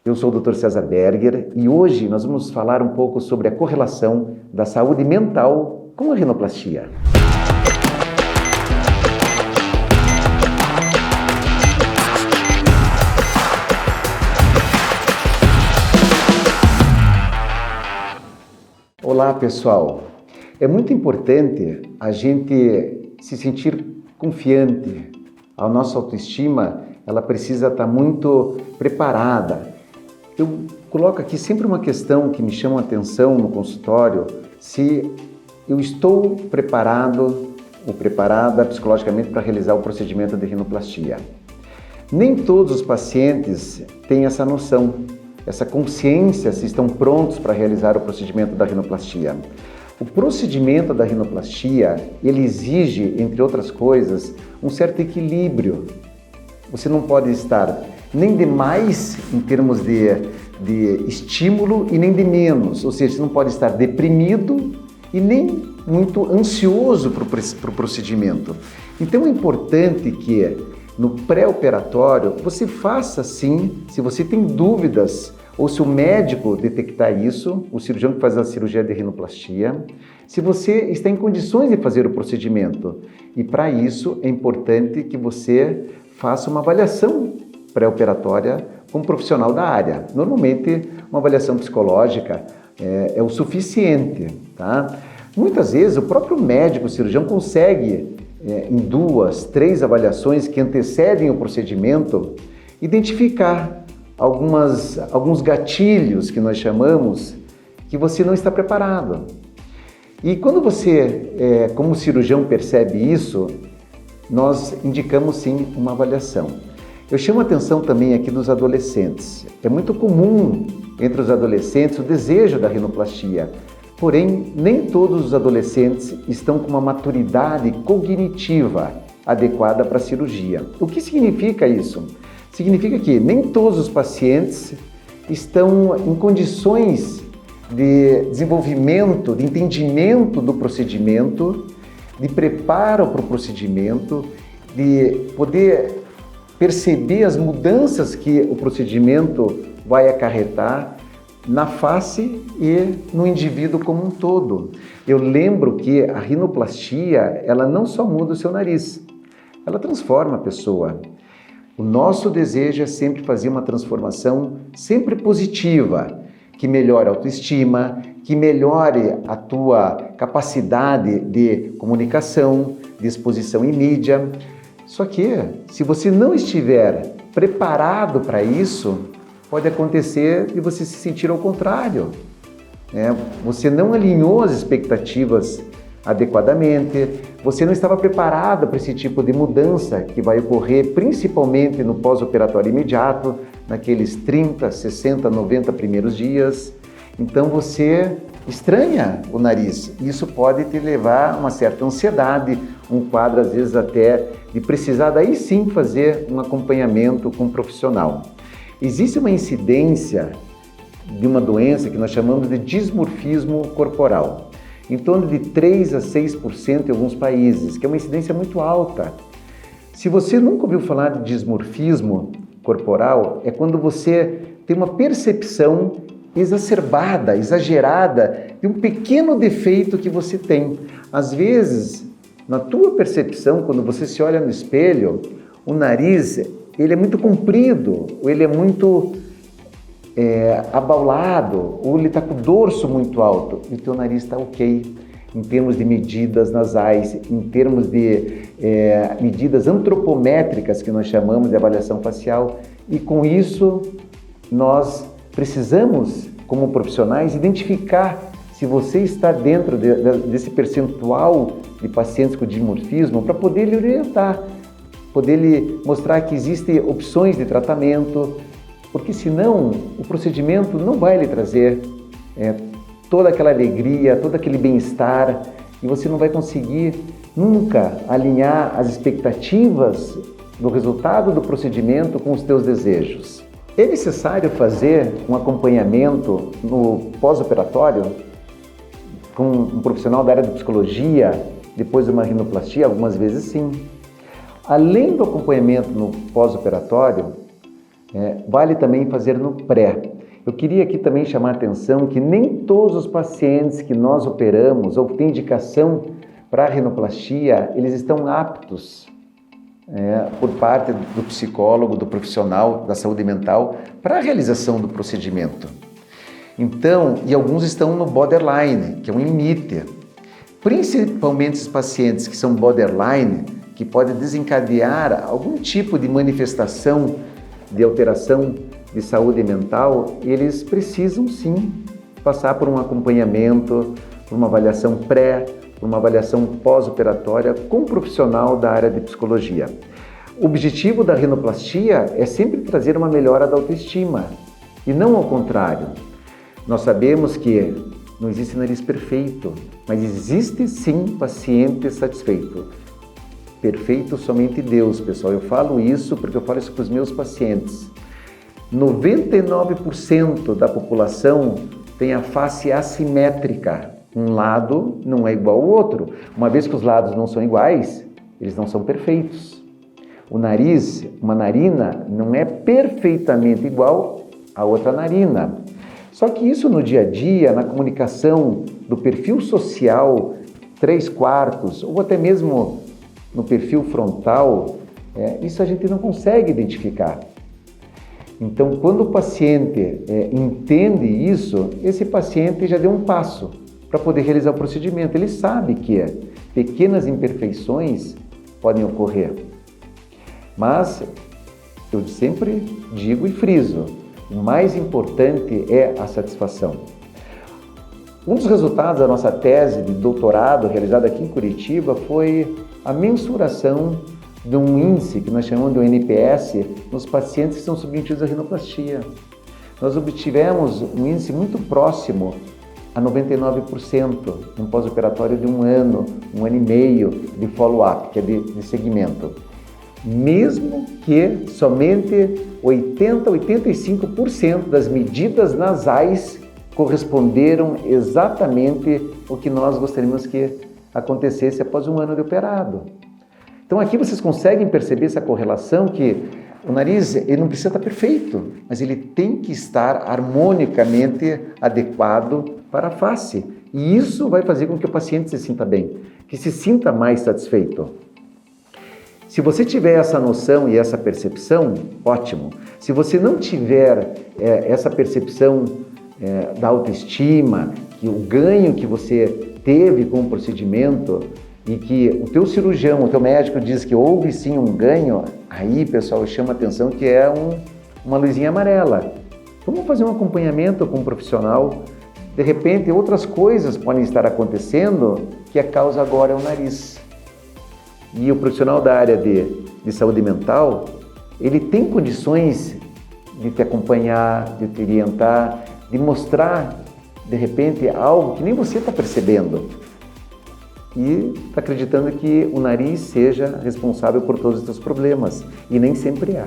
Eu sou o Dr. César Berger e hoje nós vamos falar um pouco sobre a correlação da saúde mental com a rinoplastia. Olá, pessoal! É muito importante a gente se sentir confiante. A nossa autoestima, ela precisa estar muito preparada. Eu coloco aqui sempre uma questão que me chama a atenção no consultório, se eu estou preparado ou preparada psicologicamente para realizar o procedimento de rinoplastia. Nem todos os pacientes têm essa noção, essa consciência se estão prontos para realizar o procedimento da rinoplastia. O procedimento da rinoplastia, ele exige, entre outras coisas, um certo equilíbrio. Você não pode estar nem demais em termos de estímulo e nem de menos, ou seja, você não pode estar deprimido e nem muito ansioso para o procedimento. Então é importante que no pré-operatório você faça sim, se você tem dúvidas ou se o médico detectar isso, o cirurgião que faz a cirurgia de rinoplastia, se você está em condições de fazer o procedimento. E para isso é importante que você faça uma avaliação pré-operatória com um profissional da área. Normalmente, uma avaliação psicológica é o suficiente, tá? Muitas vezes, o próprio médico, o cirurgião, consegue, em 2, 3 avaliações que antecedem o procedimento, identificar alguns gatilhos que nós chamamos que você não está preparado. E quando você, como cirurgião, percebe isso, nós indicamos sim uma avaliação. Eu chamo a atenção também aqui dos adolescentes. É muito comum entre os adolescentes o desejo da rinoplastia, porém nem todos os adolescentes estão com uma maturidade cognitiva adequada para a cirurgia. O que significa isso? Significa que nem todos os pacientes estão em condições de desenvolvimento, de entendimento do procedimento, de preparo para o procedimento, de poder perceber as mudanças que o procedimento vai acarretar na face e no indivíduo como um todo. Eu lembro que a rinoplastia, ela não só muda o seu nariz, ela transforma a pessoa. O nosso desejo é sempre fazer uma transformação sempre positiva, que melhore a autoestima, que melhore a tua capacidade de comunicação, de exposição em mídia. Só que, se você não estiver preparado para isso, pode acontecer de você se sentir ao contrário. Você não alinhou as expectativas adequadamente, você não estava preparado para esse tipo de mudança que vai ocorrer principalmente no pós-operatório imediato, naqueles 30, 60, 90 primeiros dias. Então você estranha o nariz. Isso pode te levar a uma certa ansiedade, um quadro às vezes até de precisar daí sim fazer um acompanhamento com um profissional. Existe uma incidência de uma doença que nós chamamos de dismorfismo corporal, em torno de 3 a 6% em alguns países, que é uma incidência muito alta. Se você nunca ouviu falar de dismorfismo corporal, é quando você tem uma percepção exacerbada, exagerada de um pequeno defeito que você tem. Às vezes, na tua percepção, quando você se olha no espelho, o nariz ele é muito comprido, ou ele é muito abaulado, ou ele está com o dorso muito alto, e o teu nariz está ok, em termos de medidas nasais, em termos de medidas antropométricas, que nós chamamos de avaliação facial, e com isso nós precisamos, como profissionais, identificar se você está dentro desse percentual de pacientes com dimorfismo para poder lhe orientar, poder lhe mostrar que existem opções de tratamento, porque senão o procedimento não vai lhe trazer toda aquela alegria, todo aquele bem-estar, e você não vai conseguir nunca alinhar as expectativas do resultado do procedimento com os teus desejos. É necessário fazer um acompanhamento no pós-operatório com um profissional da área de psicologia, depois de uma rinoplastia? Algumas vezes sim. Além do acompanhamento no pós-operatório, Vale também fazer no pré. Eu queria aqui também chamar a atenção que nem todos os pacientes que nós operamos ou que têm indicação para a rinoplastia, eles estão aptos por parte do psicólogo, do profissional da saúde mental para a realização do procedimento. Então, e alguns estão no borderline, que é um limite. Principalmente os pacientes que são borderline, que podem desencadear algum tipo de manifestação de alteração de saúde mental, eles precisam sim passar por um acompanhamento, por uma avaliação pré, por uma avaliação pós-operatória com um profissional da área de psicologia. O objetivo da rinoplastia é sempre trazer uma melhora da autoestima e não ao contrário. Nós sabemos que não existe nariz perfeito, mas existe sim paciente satisfeito. Perfeito somente Deus, pessoal. Eu falo isso porque eu falo isso para os meus pacientes. 99% da população tem a face assimétrica. Um lado não é igual ao outro. Uma vez que os lados não são iguais, eles não são perfeitos. O nariz, uma narina, não é perfeitamente igual à outra narina. Só que isso no dia a dia, na comunicação do perfil social, 3/4, ou até mesmo no perfil frontal, isso a gente não consegue identificar. Então, quando o paciente entende isso, esse paciente já deu um passo para poder realizar o procedimento. Ele sabe que pequenas imperfeições podem ocorrer. Mas eu sempre digo e friso, o mais importante é a satisfação. Um dos resultados da nossa tese de doutorado realizada aqui em Curitiba foi a mensuração de um índice que nós chamamos de um NPS nos pacientes que são submetidos à rinoplastia. Nós obtivemos um índice muito próximo a 99%, um pós-operatório de um ano e meio de follow-up, que é de segmento. Mesmo que somente 85% das medidas nasais corresponderam exatamente ao que nós gostaríamos que acontecesse após um ano de operado. Então aqui vocês conseguem perceber essa correlação que o nariz ele não precisa estar perfeito, mas ele tem que estar harmonicamente adequado para a face. E isso vai fazer com que o paciente se sinta bem, que se sinta mais satisfeito. Se você tiver essa noção e essa percepção, ótimo. Se você não tiver essa percepção da autoestima, que o ganho que você teve com o procedimento e que o teu cirurgião, o teu médico diz que houve sim um ganho, aí, pessoal, chama atenção que é uma luzinha amarela. Vamos fazer um acompanhamento com um profissional. De repente, outras coisas podem estar acontecendo que a causa agora é o nariz. E o profissional da área de saúde mental, ele tem condições de te acompanhar, de te orientar, de mostrar, de repente, algo que nem você está percebendo. E está acreditando que o nariz seja responsável por todos os teus problemas. E nem sempre é.